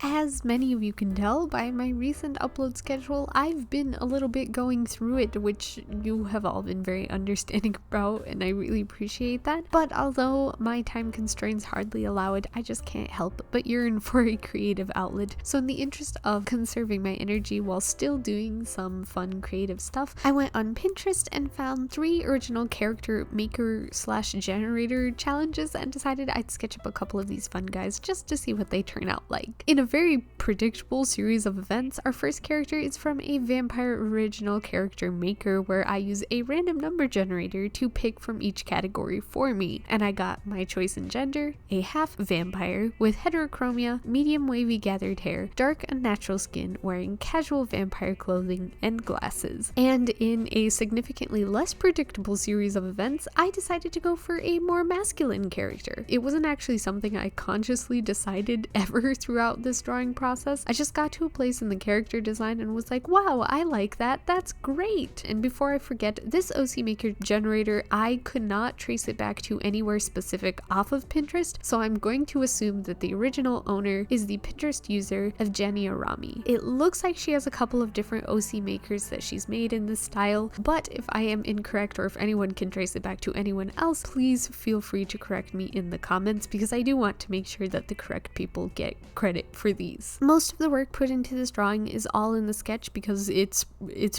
As many of you can tell by my recent upload schedule, I've been a little bit going through it, which you have all been very understanding about, and I really appreciate that. But although my time constraints hardly allow it, I just can't help but yearn for a creative outlet. So in the interest of conserving my energy while still doing some fun creative stuff, I went on Pinterest and found 3 original character maker / generator challenges and decided I'd sketch up a couple of these fun guys just to see what they turn out like. In a very predictable series of events, our first character is from a vampire original character maker where I use a random number generator to pick from each category for me, and I got my choice in gender, a half vampire with heterochromia, medium wavy gathered hair, dark unnatural skin, wearing casual vampire clothing and glasses. And in a significantly less predictable series of events, I decided to go for a more masculine character. It wasn't actually something I consciously decided ever throughout this drawing process. I just got to a place in the character design and was like, wow, I like that, that's great. And before I forget, this OC Maker generator, I could not trace it back to anywhere specific off of Pinterest, so I'm going to assume that the original owner is the Pinterest user of Jenny Arami. It looks like she has a couple of different OC makers that she's made in this style, but if I am incorrect or if anyone can trace it back to anyone else, please feel free to correct me in the comments, because I do want to make sure that the correct people get credit for these. Most of the work put into this drawing is all in the sketch because it's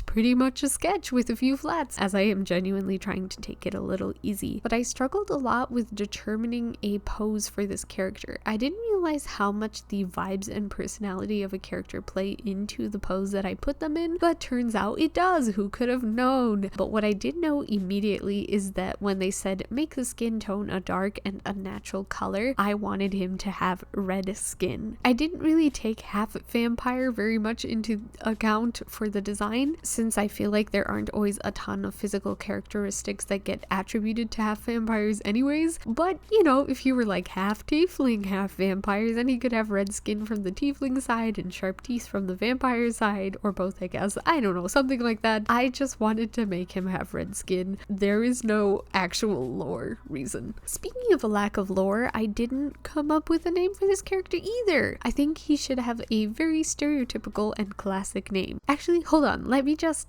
pretty much a sketch with a few flats, as I am genuinely trying to take it a little easy. But I struggled a lot with determining a pose for this character. I didn't realize how much the vibes and personality of a character play into the pose that I put them in, but turns out it does. Who could have known? But what I did know immediately is that when they said make the skin tone a dark and unnatural color, I wanted him to have red skin. I didn't really take half vampire very much into account for the design, since I feel like there aren't always a ton of physical characteristics that get attributed to half vampires anyways. But you know, if you were like half tiefling, half vampire, then he could have red skin from the tiefling side and sharp teeth from the vampire side, or both, I guess. I don't know, something like that. I just wanted to make him have red skin. There is no actual lore reason. Speaking of a lack of lore, I didn't come up with a name for this character either. I think he should have a very stereotypical and classic name. Actually, hold on, let me just...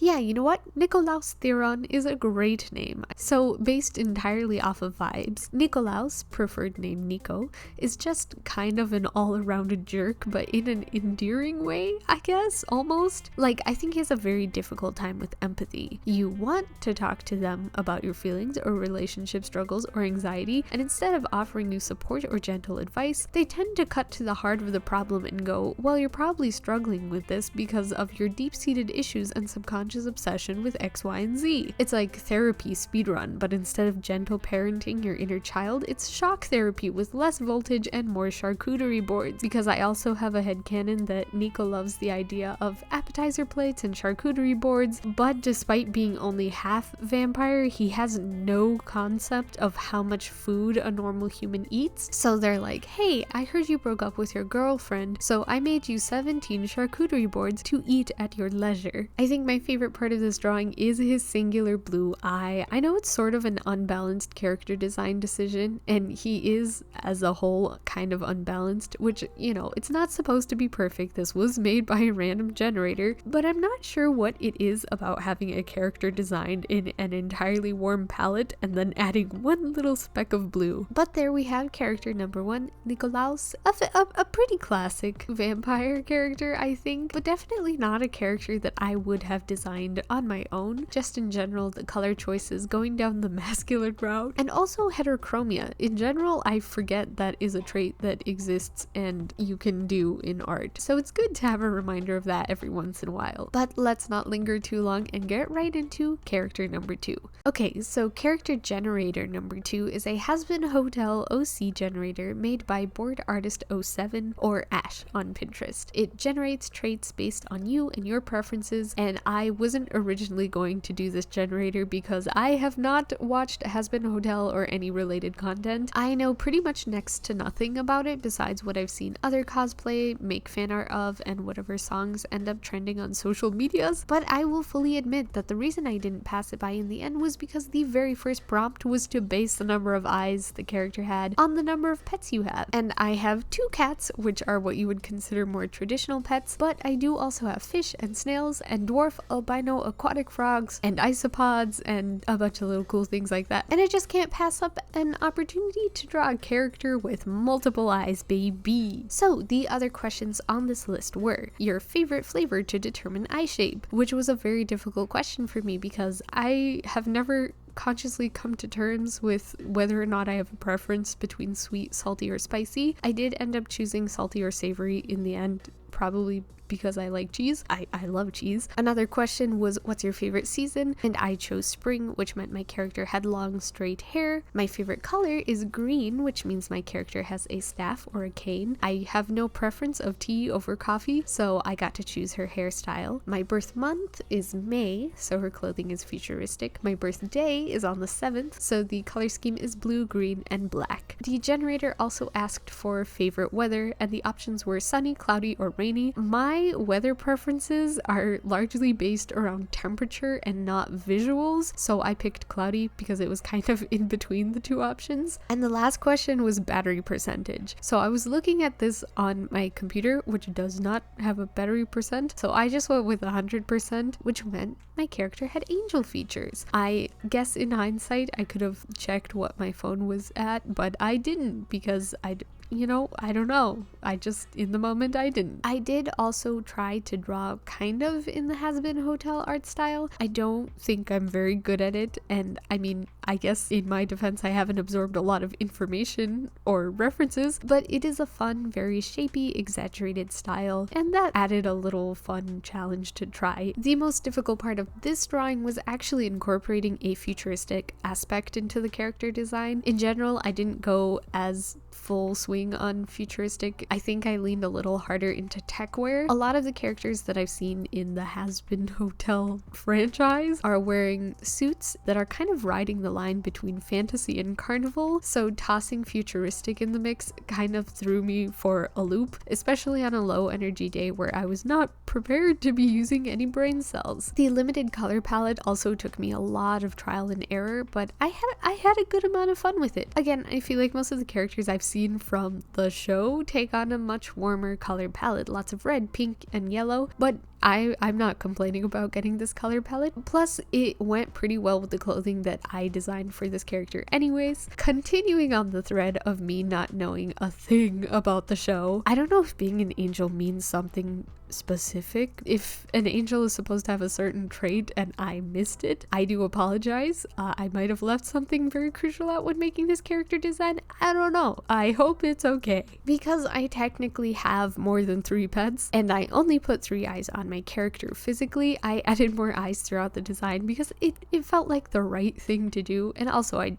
Yeah, you know what? Nikolaus Theron is a great name. So, based entirely off of vibes, Nikolaus, preferred name Nico, is just kind of an all-around jerk, but in an endearing way, I guess, almost. Like, I think he has a very difficult time with empathy. You want to talk to them about your feelings or relationship struggles or anxiety, and instead of offering you support or gentle advice, they tend to cut to the heart of the problem and go, well, you're probably struggling with this because of your deep-seated issues and subconscious obsession with X, Y, and Z. It's like therapy speedrun, but instead of gentle parenting your inner child, it's shock therapy with less voltage and more charcuterie boards. Because I also have a headcanon that Nico loves the idea of appetizer plates and charcuterie boards, but despite being only half vampire, he has no concept of how much food a normal human eats. So they're like, hey, I heard you broke up with your girlfriend, so I made you 17 charcuterie boards to eat at your leisure. I think my favorite part of this drawing is his singular blue eye. I know it's sort of an unbalanced character design decision, and he is, as a whole, kind of unbalanced, which, you know, it's not supposed to be perfect. This was made by a random generator, but I'm not sure what it is about having a character designed in an entirely warm palette and then adding one little speck of blue. But there we have character number 1, Nikolaus, a pretty classic vampire character, I think, but definitely not a character that I would have designed on my own. Just in general, the color choices going down the masculine route, and also heterochromia. In general, I forget that is a trait that exists and you can do in art. So it's good to have a reminder of that every once in a while. But let's not linger too long and get right into character number 2. Okay, so character generator number 2 is a Has-Been Hotel OC generator made by Board Artist 07 or Ash on Pinterest. It generates traits based on you and your preferences, and I will wasn't originally going to do this generator because I have not watched Has Been Hotel or any related content. I know pretty much next to nothing about it besides what I've seen other cosplay make fan art of and whatever songs end up trending on social medias, but I will fully admit that the reason I didn't pass it by in the end was because the very first prompt was to base the number of eyes the character had on the number of pets you have. And I have 2 cats, which are what you would consider more traditional pets, but I do also have fish and snails and dwarf albino aquatic frogs and isopods and a bunch of little cool things like that. And I just can't pass up an opportunity to draw a character with multiple eyes, baby. So the other questions on this list were your favorite flavor to determine eye shape, which was a very difficult question for me because I have never consciously come to terms with whether or not I have a preference between sweet, salty, or spicy. I did end up choosing salty or savory in the end, probably because I like cheese. I love cheese. Another question was, what's your favorite season? And I chose spring, which meant my character had long, straight hair. My favorite color is green, which means my character has a staff or a cane. I have no preference of tea over coffee, so I got to choose her hairstyle. My birth month is May, so her clothing is futuristic. My birthday is on the 7th, so the color scheme is blue, green, and black. The generator also asked for favorite weather, and the options were sunny, cloudy, or rainy. My weather preferences are largely based around temperature and not visuals, so I picked cloudy because it was kind of in between the 2 options. And the last question was battery percentage. So I was looking at this on my computer, which does not have a battery percent, so I just went with 100%, which meant my character had angel features. I guess in hindsight I could have checked what my phone was at, but I didn't because I don't know. I just, in the moment, I didn't. I did also try to draw kind of in the Has Been Hotel art style. I don't think I'm very good at it, and I mean, I guess in my defense, I haven't absorbed a lot of information or references, but it is a fun, very shapy, exaggerated style, and that added a little fun challenge to try. The most difficult part of this drawing was actually incorporating a futuristic aspect into the character design. In general, I didn't go as full swing on futuristic. I think I leaned a little harder into tech wear. A lot of the characters that I've seen in the Has Been Hotel franchise are wearing suits that are kind of riding the line between fantasy and carnival, so tossing futuristic in the mix kind of threw me for a loop, especially on a low energy day where I was not prepared to be using any brain cells. The limited color palette also took me a lot of trial and error, but I had a good amount of fun with it. Again, I feel like most of the characters I've seen from the show take on a much warmer color palette, lots of red, pink, and yellow, but I'm not complaining about getting this color palette. Plus, it went pretty well with the clothing that I designed for this character anyways. Continuing on the thread of me not knowing a thing about the show, I don't know if being an angel means something specific. If an angel is supposed to have a certain trait and I missed it, I do apologize. I might have left something very crucial out when making this character design. I don't know. I hope it's okay. Because I technically have more than 3 pets and I only put 3 eyes on my character physically, I added more eyes throughout the design because it felt like the right thing to do, and also I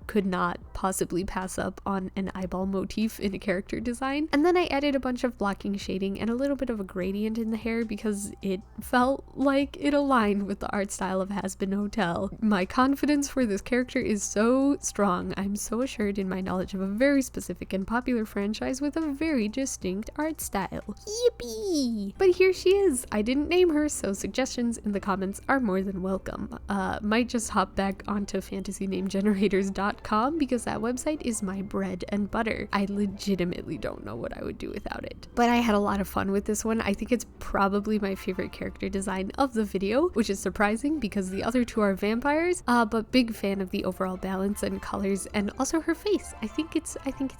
could not possibly pass up on an eyeball motif in a character design. And then I added a bunch of blocking shading and a little bit of a gradient in the hair because it felt like it aligned with the art style of Has Been Hotel. My confidence for this character is so strong. I'm so assured in my knowledge of a very specific and popular franchise with a very distinct art style. Yippee! But here she is. I didn't name her, so suggestions in the comments are more than welcome. Might just hop back onto fantasynamegenerators.com because that website is my bread and butter. I legitimately don't know what I would do without it. But I had a lot of fun with this one. I think it's probably my favorite character design of the video, which is surprising because the other 2 are vampires, but big fan of the overall balance and colors and also her face. I think it's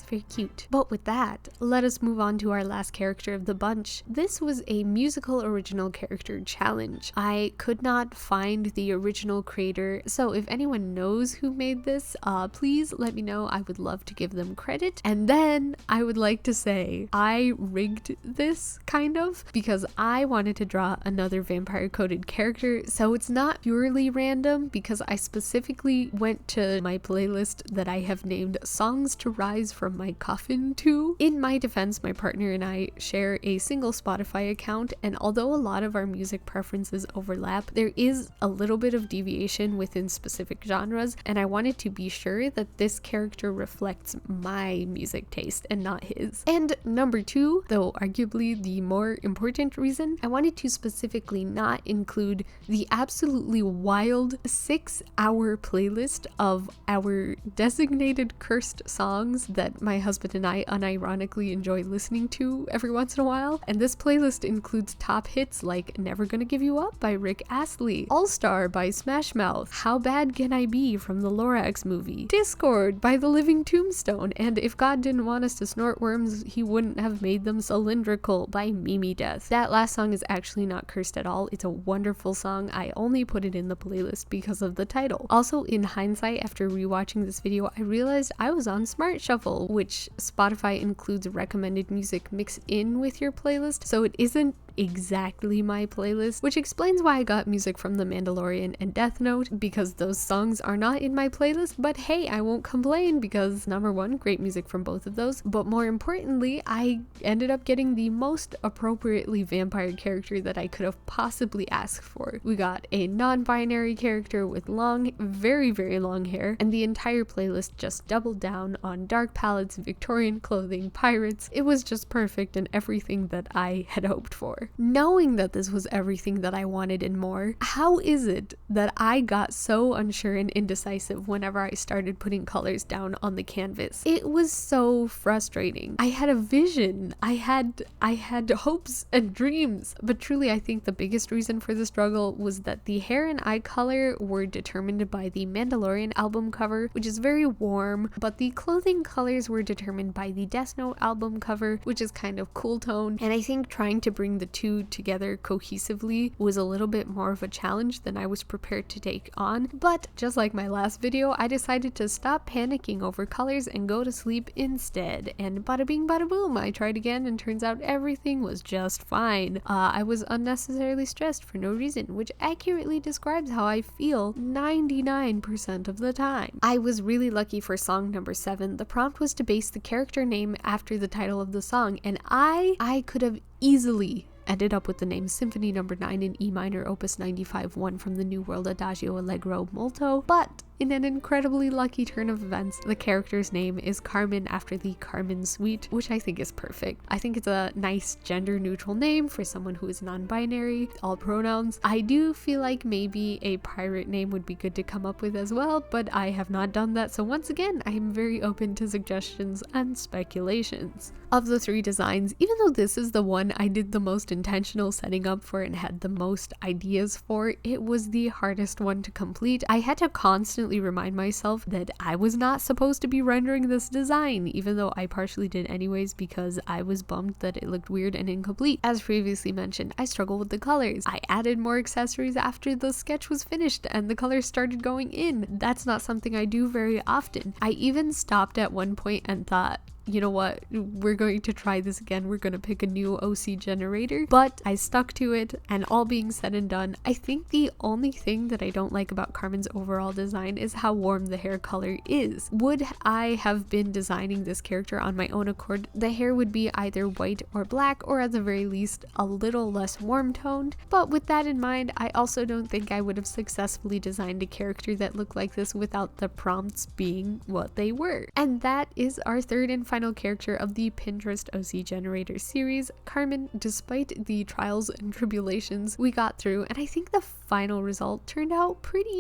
very cute. But with that, let us move on to our last character of the bunch. This was a musical original character challenge. I could not find the original creator, so if anyone knows who made this, please let me know. I would love to give them credit. And then I would like to say I rigged this kind of. because I wanted to draw another vampire coded character, so it's not purely random because I specifically went to my playlist that I have named Songs to Rise from My Coffin To. In my defense, my partner and I share a single Spotify account, and although a lot of our music preferences overlap, there is a little bit of deviation within specific genres, and I wanted to be sure that this character reflects my music taste and not his. And number two, though arguably the more important reason, I wanted to specifically not include the absolutely wild 6-hour playlist of our designated cursed songs that my husband and I unironically enjoy listening to every once in a while. And this playlist includes top hits like Never Gonna Give You Up by Rick Astley, All Star by Smash Mouth, How Bad Can I Be from the Lorax movie, Discord by The Living Tombstone, and If God Didn't Want Us to Snort Worms, He Wouldn't Have Made Them Cylindrical by Mimi Death. That last song is actually not cursed at all. It's a wonderful song. I only put it in the playlist because of the title. Also, in hindsight, after rewatching this video, I realized I was on Smart Shuffle, which Spotify includes recommended music mixed in with your playlist, so it isn't exactly my playlist, which explains why I got music from The Mandalorian and Death Note, because those songs are not in my playlist. But hey, I won't complain because number one, great music from both of those, but more importantly, I ended up getting the most appropriately vampire character that I could have possibly asked for. We got a non-binary character with long, very long hair, and the entire playlist just doubled down on dark palettes, Victorian clothing, pirates. It was just perfect and everything that I had hoped for. Knowing that this was everything that I wanted and more, how is it that I got so unsure and indecisive whenever I started putting colors down on the canvas? It was so frustrating. I had a vision. I had hopes and dreams, but truly I think the biggest reason for the struggle was that the hair and eye color were determined by the Mandalorian album cover, which is very warm, but the clothing colors were determined by the Death Note album cover, which is kind of cool tone, and I think trying to bring the two together cohesively was a little bit more of a challenge than I was prepared to take on. But just like my last video, I decided to stop panicking over colors and go to sleep instead, and bada bing bada boom, I tried again and turns out everything was just fine. I was unnecessarily stressed for no reason, which accurately describes how I feel 99% of the time. I was really lucky for song number 7. The prompt was to base the character name after the title of the song, and I could have easily ended up with the name Symphony No. 9 in E minor, Opus 95-1 from the New World Adagio Allegro Molto, but in an incredibly lucky turn of events, the character's name is Carmen after the Carmen Suite, which I think is perfect. I think it's a nice gender-neutral name for someone who is non-binary, all pronouns. I do feel like maybe a pirate name would be good to come up with as well, but I have not done that, so once again, I am very open to suggestions and speculations. Of the 3 designs, even though this is the one I did the most intentional setting up for and had the most ideas for, it was the hardest one to complete. I had to constantly remind myself that I was not supposed to be rendering this design, even though I partially did anyways because I was bummed that it looked weird and incomplete. As previously mentioned, I struggle with the colors. I added more accessories after the sketch was finished and the colors started going in. That's not something I do very often. I even stopped at one point and thought, you know what, we're going to try this again, we're going to pick a new OC generator, but I stuck to it, and all being said and done, I think the only thing that I don't like about Carmen's overall design is how warm the hair color is. Would I have been designing this character on my own accord, the hair would be either white or black, or at the very least a little less warm toned, but with that in mind, I also don't think I would have successfully designed a character that looked like this without the prompts being what they were. And that is our third and final character of the Pinterest OC Generator series, Carmen, despite the trials and tribulations we got through, and I think the final result turned out pretty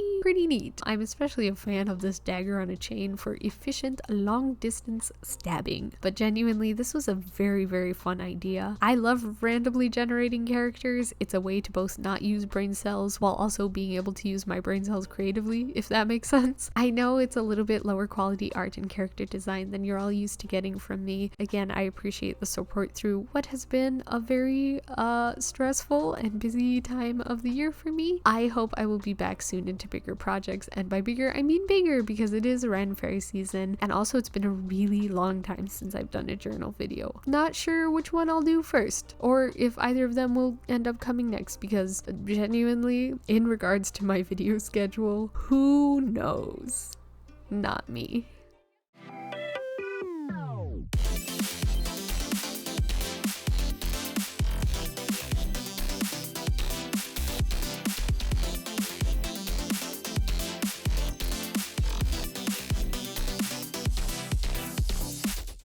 neat. I'm especially a fan of this dagger on a chain for efficient long distance stabbing, but genuinely this was a very fun idea. I love randomly generating characters. It's a way to both not use brain cells while also being able to use my brain cells creatively, if that makes sense. I know it's a little bit lower quality art and character design than you're all used to getting getting from me. Again, I appreciate the support through what has been a very stressful and busy time of the year for me. I hope I will be back soon into bigger projects, and by bigger I mean bigger, because it is Ren Fairy season, and also it's been a really long time since I've done a journal video. Not sure which one I'll do first, or if either of them will end up coming next, because genuinely, in regards to my video schedule, who knows? Not me.